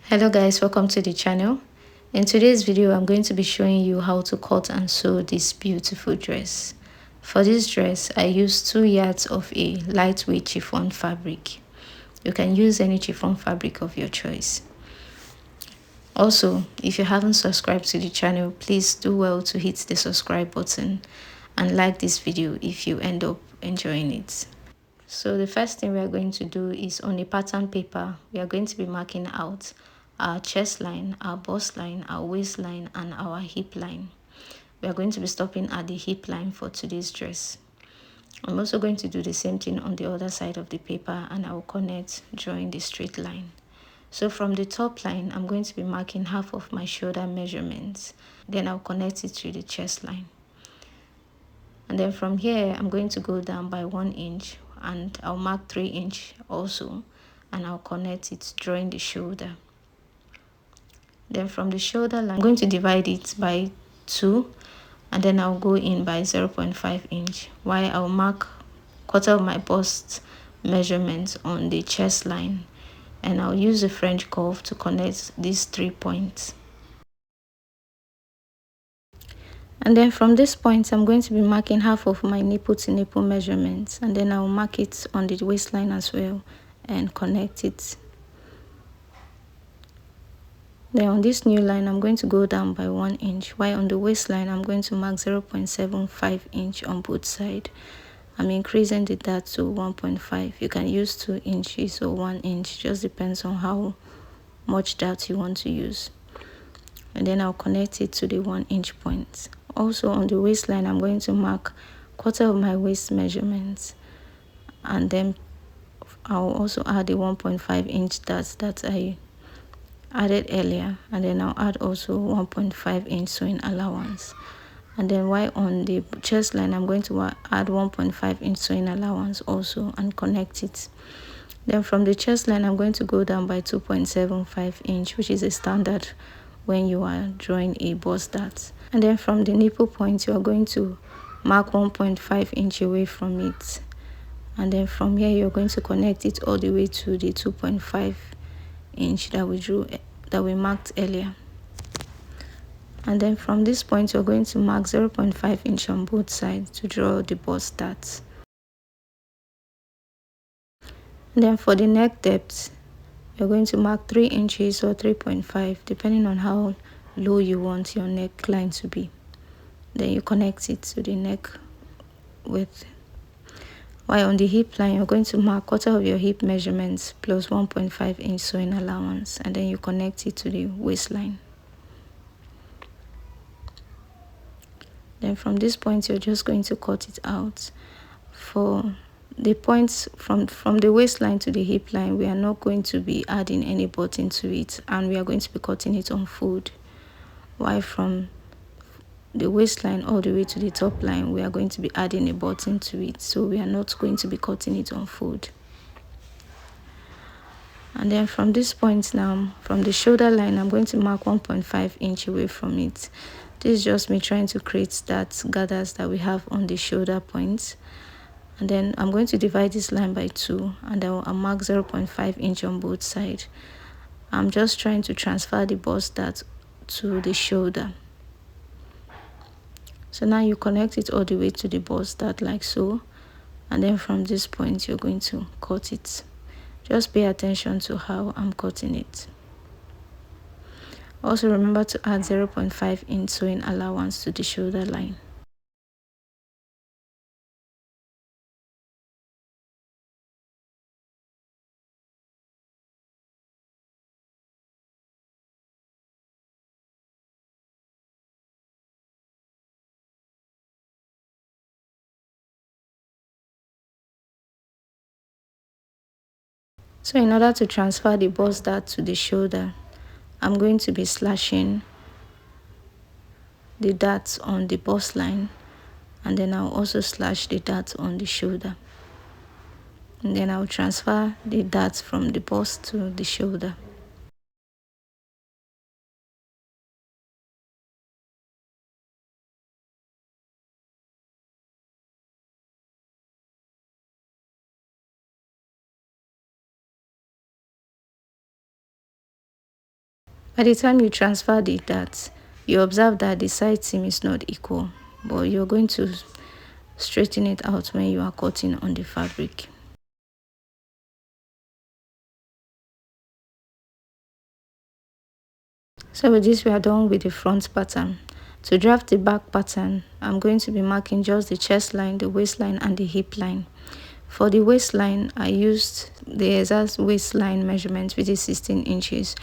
Hello guys, welcome to the channel. In today's video I'm going to be showing you how to cut and sew this beautiful dress. For this dress I used 2 yards of a lightweight chiffon fabric. You can use any chiffon fabric of your choice. Also, if you haven't subscribed to the channel, please do well to hit the subscribe button and like this video if you end up enjoying it. So the first thing we are going to do is, on a pattern paper, we are going to be marking out our chest line, our bust line, our waistline, and our hip line. We are going to be stopping at the hip line for today's dress. I'm also going to do the same thing on the other side of the paper, and I will connect drawing the straight line. So from the top line, I'm going to be marking half of my shoulder measurements. Then I'll connect it to the chest line. And then from here, I'm going to go down by 1 inch, and I'll mark 3 inch also, and I'll connect it drawing the shoulder. Then from the shoulder line, I'm going to divide it by 2, and then I'll go in by 0.5 inch, while I'll mark quarter of my bust measurement on the chest line, and I'll use the French curve to connect these 3 points. And then from this point, I'm going to be marking half of my nipple to nipple measurements, and then I'll mark it on the waistline as well and connect it. Then on this new line, I'm going to go down by 1 inch, while on the waistline, I'm going to mark 0.75 inch on both sides. I'm increasing the dart to 1.5. You can use 2 inches or 1 inch, just depends on how much dart you want to use. And then I'll connect it to the 1 inch point. Also on the waistline, I'm going to mark quarter of my waist measurements, and then I'll also add the 1.5 inch dart that I added earlier, and then I'll add also 1.5 inch sewing allowance. And then while on the chest line, I'm going to add 1.5 inch sewing allowance also and connect it. Then from the chest line, I'm going to go down by 2.75 inch, which is a standard when you are drawing a bust dart. And then from the nipple point, you are going to mark 1.5 inch away from it. And then from here, you're going to connect it all the way to the 2.5 inch that we marked earlier. And then from this point, you're going to mark 0.5 inch on both sides to draw the bust dart. And then for the neck depth, you're going to mark 3 inches or 3.5, depending on how low you want your neckline to be. Then you connect it to the neck width. While on the hip line, you're going to mark quarter of your hip measurements plus 1.5 inch sewing allowance, and then you connect it to the waistline. Then from this point, you're just going to cut it out. For the points from the waistline to the hip line, we are not going to be adding any button to it, and we are going to be cutting it on fold. While from the waistline all the way to the top line, we are going to be adding a button to it, so we are not going to be cutting it on fold. And then from this point now, from the shoulder line, I'm going to mark 1.5 inch away from it. This is just me trying to create that gathers that we have on the shoulder points. And then I'm going to divide this line by 2, and I'll mark 0.5 inch on both sides. I'm just trying to transfer the bust dart to the shoulder. So now you connect it all the way to the bust dart like so, and then from this point you're going to cut it. Just pay attention to how I'm cutting it. Also remember to add 0.5 inch sewing allowance to the shoulder line. So in order to transfer the bust dart to the shoulder, I'm going to be slashing the darts on the bust line, and then I'll also slash the darts on the shoulder. And then I'll transfer the darts from the bust to the shoulder. By the time you transfer the dart, you observe that the side seam is not equal, but you're going to straighten it out when you are cutting on the fabric. So with this, we are done with the front pattern. To draft the back pattern, I'm going to be marking just the chest line, the waistline, and the hip line. For the waistline, I used the exact waistline measurement, which is 16 inches.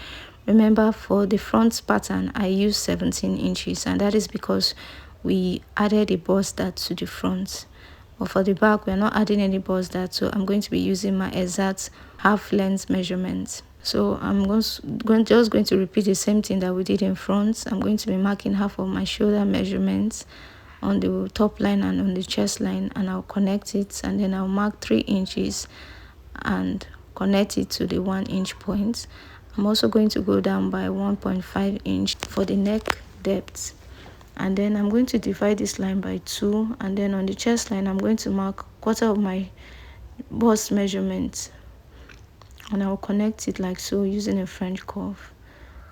Remember, for the front pattern, I used 17 inches, and that is because we added a bust dart to the front. But for the back, we're not adding any bust dart, so I'm going to be using my exact half length measurement. So I'm just going to repeat the same thing that we did in front. I'm going to be marking half of my shoulder measurements on the top line and on the chest line, and I'll connect it, and then I'll mark 3 inches and connect it to the 1 inch point. I'm also going to go down by 1.5 inch for the neck depth, and then I'm going to divide this line by 2, and then on the chest line I'm going to mark quarter of my bust measurement, and I'll connect it like so using a French curve.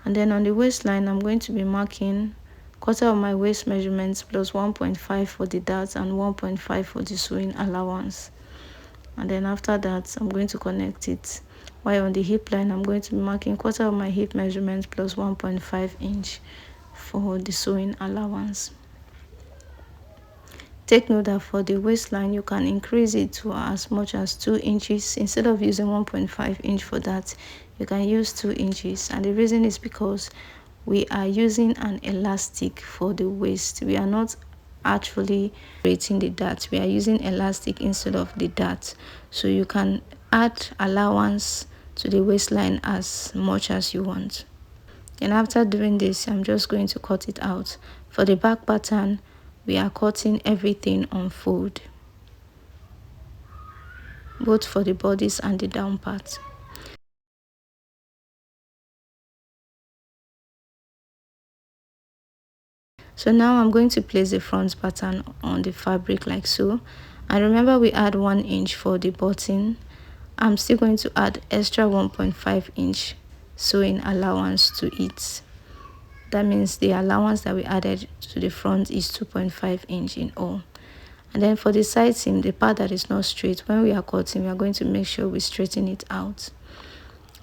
And then on the waistline, I'm going to be marking quarter of my waist measurements plus 1.5 for the dart and 1.5 for the sewing allowance. And then after that, I'm going to connect it. While on the hip line, I'm going to be marking quarter of my hip measurements plus 1.5 inch for the sewing allowance. Take note that for the waistline, you can increase it to as much as 2 inches. Instead of using 1.5 inch for that, you can use 2 inches. And the reason is because we are using an elastic for the waist. We are not actually creating the dart. We are using elastic instead of the dart. So you can add allowance to the waistline as much as you want. And after doing this, I'm just going to cut it out. For the back pattern, we are cutting everything on fold, both for the bodice and the down part. So now I'm going to place the front pattern on the fabric like so. And remember, we add 1 inch for the button. I'm still going to add extra 1.5 inch sewing allowance to it. That means the allowance that we added to the front is 2.5 inch in all. And then for the side seam, the part that is not straight, when we are cutting, we are going to make sure we straighten it out.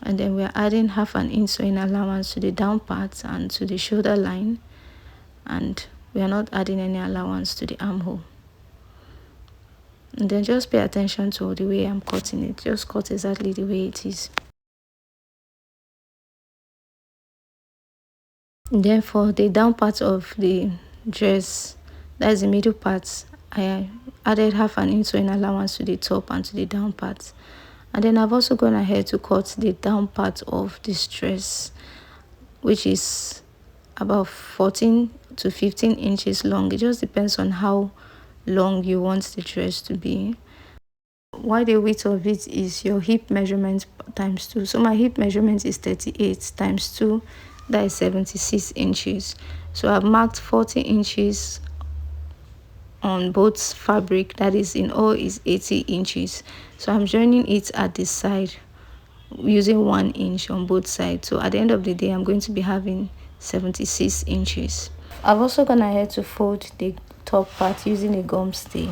And then we are adding half an inch sewing allowance to the down part and to the shoulder line. And we are not adding any allowance to the armhole. And then just pay attention to the way I'm cutting it. Just cut exactly the way it is. And then for the down part of the dress, that's the middle part, I added half an inch sewing allowance to the top and to the down part. And then I've also gone ahead to cut the down part of this dress, which is about 14 to 15 inches long. It just depends on how long you want the dress to be. Why the width of it is your hip measurement times 2. So my hip measurement is 38 times 2, that is 76 inches. So I've marked 40 inches on both fabric, that is in all is 80 inches. So I'm joining it at the side using 1 inch on both sides. So at the end of the day, I'm going to be having 76 inches. I've also gone ahead to fold the top part using a gum stay,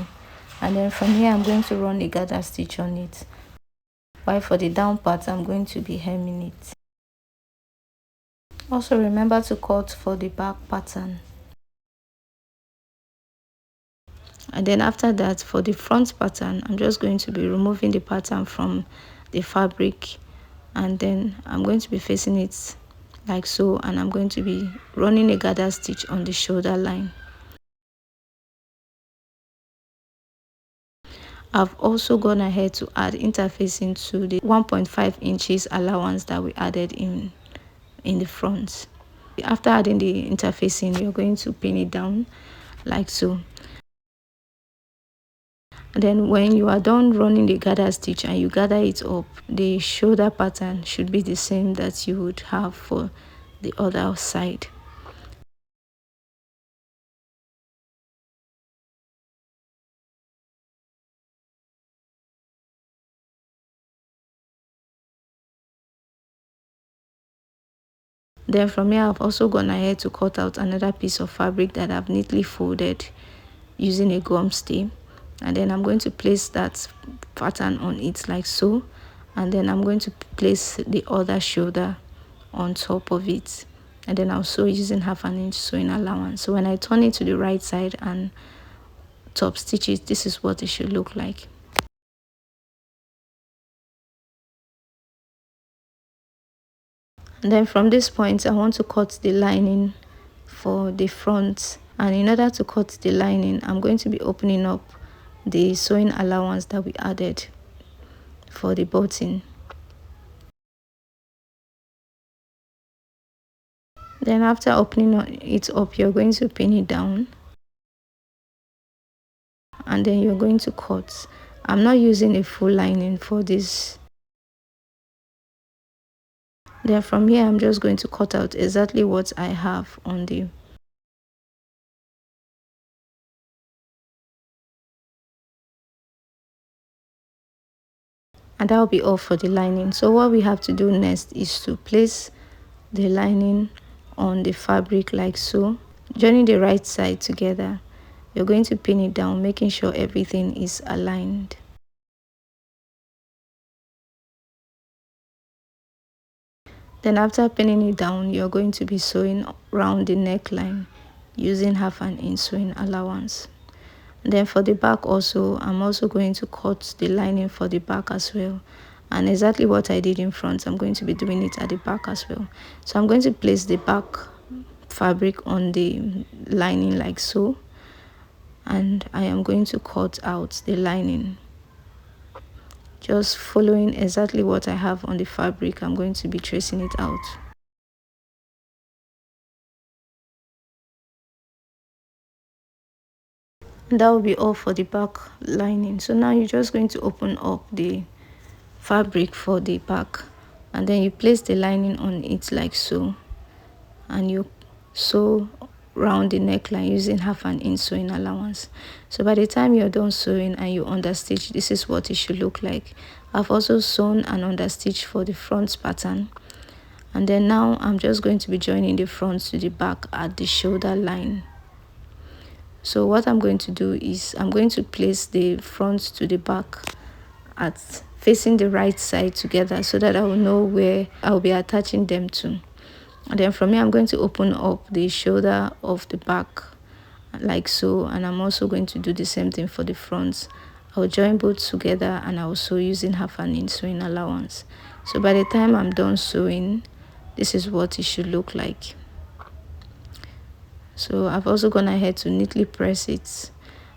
and then from here I'm going to run a gather stitch on it, while for the down part I'm going to be hemming it. Also remember to cut for the back pattern. And then after that, for the front pattern, I'm just going to be removing the pattern from the fabric, and then I'm going to be facing it like so, and I'm going to be running a gather stitch on the shoulder line. I've also gone ahead to add interfacing to the 1.5 inches allowance that we added in the front. After adding the interfacing, you're going to pin it down like so. And then when you are done running the gather stitch and you gather it up, the shoulder pattern should be the same that you would have for the other side. Then from here, I've also gone ahead to cut out another piece of fabric that I've neatly folded using a gum stay, and then I'm going to place that pattern on it like so, and then I'm going to place the other shoulder on top of it, and then I'll sew using 1/2 inch sewing allowance. So when I turn it to the right side and top stitch it, this is what it should look like. And then from this point, I want to cut the lining for the front, and in order to cut the lining, I'm going to be opening up the sewing allowance that we added for the button. Then after opening it up, you're going to pin it down, and then you're going to cut. I'm not using a full lining for this. Then from here, I'm just going to cut out exactly what I have on the and that will be all for the lining. So what we have to do next is to place the lining on the fabric like so, joining the right side together. You're going to pin it down, making sure everything is aligned. Then after pinning it down, you're going to be sewing around the neckline using 1/2 inch sewing allowance. And then for the back also, I'm also going to cut the lining for the back as well. And exactly what I did in front, I'm going to be doing it at the back as well. So I'm going to place the back fabric on the lining like so, and I am going to cut out the lining. Just following exactly what I have on the fabric, I'm going to be tracing it out. And that will be all for the back lining. So now you're just going to open up the fabric for the back, and then you place the lining on it like so, and you sew round the neckline using 1/2 inch sewing allowance. So by the time you're done sewing and you understitch, this is what it should look like. I've also sewn and understitched for the front pattern, and then now I'm just going to be joining the front to the back at the shoulder line. So what I'm going to do is I'm going to place the front to the back at facing the right side together, so that I will know where I'll be attaching them to. And then from here, I'm going to open up the shoulder of the back like so, and I'm also going to do the same thing for the front. I'll join both together and I'll sew using 1/2 inch sewing allowance. So by the time I'm done sewing, this is what it should look like. So I've also gone ahead to neatly press it,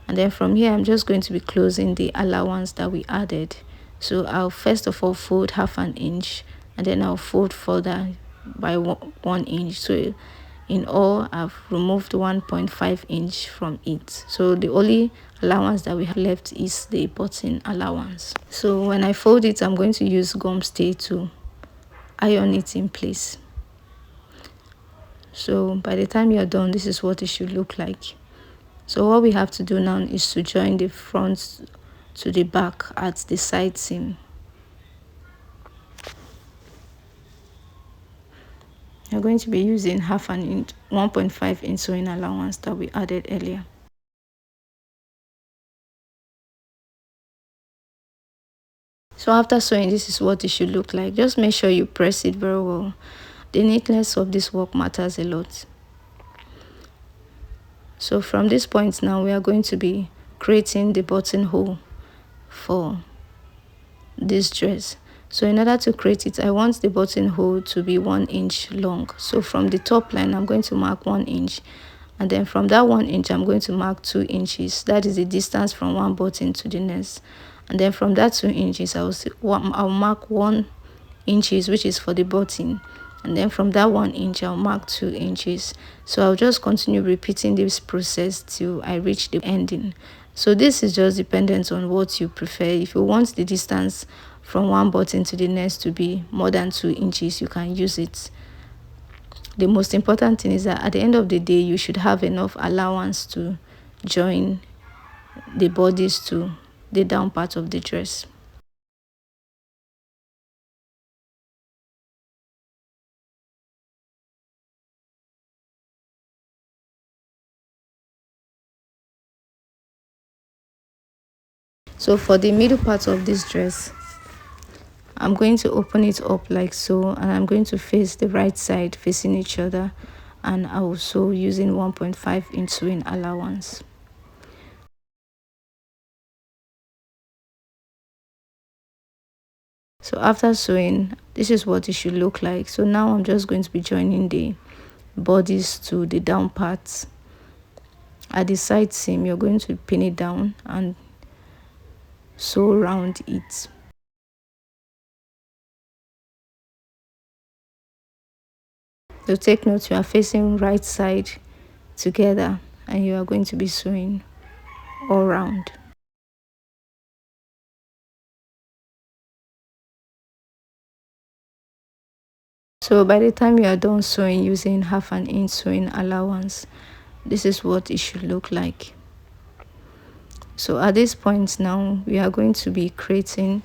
and then from here I'm just going to be closing the allowance that we added. So I'll first of all fold 1/2 inch, and then I'll fold further by 1 inch. So in all, I've removed 1.5 inch from it. So the only allowance that we have left is the button allowance. So when I fold it, I'm going to use gum stay to iron it in place. So by the time you're done, this is what it should look like. So what we have to do now is to join the front to the back at the side seam. You're going to be using 1/2 inch, 1.5 inch sewing allowance that we added earlier. So after sewing, this is what it should look like. Just make sure you press it very well. The neatness of this work matters a lot. So from this point now, we are going to be creating the buttonhole for this dress. So in order to create it, I want the buttonhole to be 1 inch long. So from the top line, I'm going to mark 1 inch, and then from that 1 inch, I'm going to mark 2 inches. That is the distance from one button to the next. And then from that 2 inches, I'll mark 1 inches, which is for the button. And then from that 1 inch, I'll mark 2 inches. So I'll just continue repeating this process till I reach the ending. So this is just dependent on what you prefer. If you want the distance from one button to the next to be more than 2 inches, you can use it. The most important thing is that at the end of the day, you should have enough allowance to join the bodies to the down part of the dress. So for the middle part of this dress, I'm going to open it up like so, and I'm going to face the right side facing each other, and I will sew using 1.5 inch sewing allowance. So after sewing, this is what it should look like. So now I'm just going to be joining the bodice to the down parts. At the side seam, you're going to pin it down and sew around it. So take note, you are facing right side together and you are going to be sewing all round. So by the time you are done sewing using 1/2 inch sewing allowance, this is what it should look like. So at this point now, we are going to be creating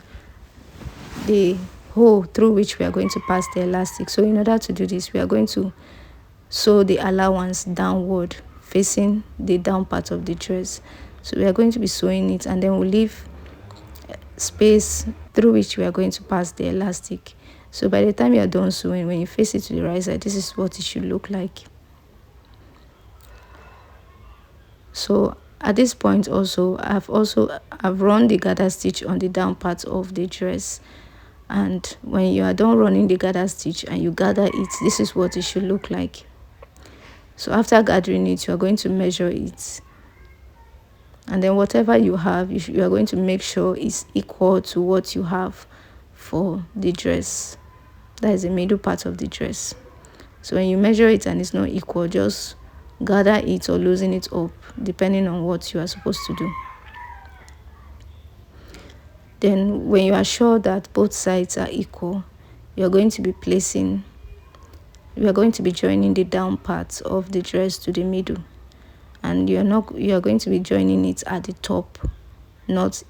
the hole through which we are going to pass the elastic. So in order to do this, we are going to sew the allowance downward facing the down part of the dress. So we are going to be sewing it, and then we'll leave space through which we are going to pass the elastic. So by the time you are done sewing, when you face it to the right side, this is what it should look like. So at this point also, I've run the gather stitch on the down part of the dress, and when you are done running the gather stitch and you gather it, this is what it should look like. So after gathering it, you are going to measure it, and then whatever you have, you are going to make sure is equal to what you have for the dress. That is the middle part of the dress. So when you measure it and it's not equal, just gather it or loosen it up depending on what you are supposed to do. Then when you are sure that both sides are equal, you are going to be joining the down part of the dress to the middle, and you are going to be joining it at the top, not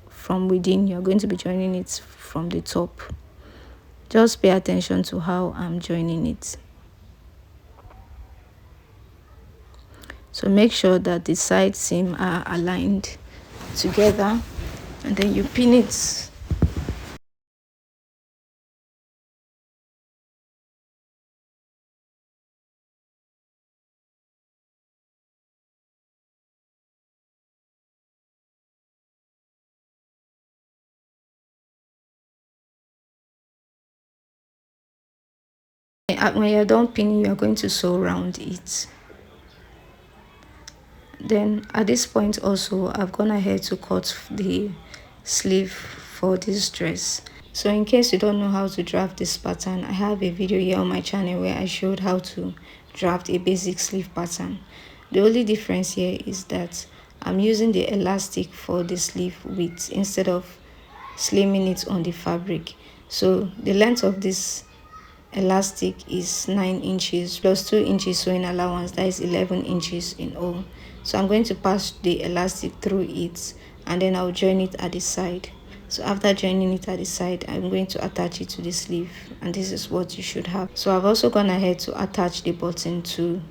from within. You are going to be joining it from the top. Just pay attention to how I'm joining it. So make sure that the side seam are aligned together, and then you pin it. When you're done pinning, you're going to sew around it. Then at this point also, I've gone ahead to cut the sleeve for this dress. So in case you don't know how to draft this pattern, I have a video here on my channel where I showed how to draft a basic sleeve pattern. The only difference here is that I'm using the elastic for the sleeve width instead of slimming it on the fabric. So the length of this elastic is 9 inches plus 2 inches sewing allowance, that is 11 inches in all. So I'm going to pass the elastic through it, and then I'll join it at the side. So after joining it at the side, I'm going to attach it to the sleeve, and this is what you should have. So I've also gone ahead to attach the button to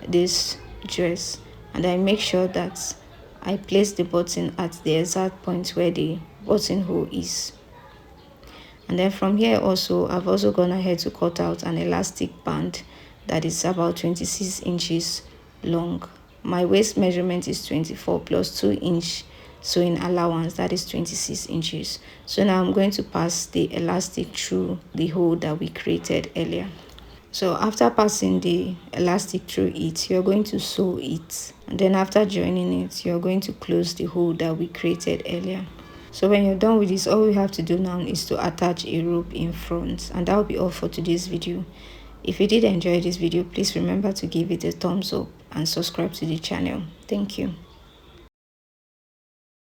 this dress, and I make sure that I place the button at the exact point where the buttonhole is. And then from here also, I've also gone ahead to cut out an elastic band that is about 26 inches long. My waist measurement is 24 plus 2 inch sewing allowance, that is 26 inches. So now I'm going to pass the elastic through the hole that we created earlier. So after passing the elastic through it, you're going to sew it, and then after joining it, you're going to close the hole that we created earlier. So when you're done with this, all we have to do now is to attach a rope in front, and that will be all for today's video. If you did enjoy this video, please remember to give it a thumbs up and subscribe to the channel. Thank you.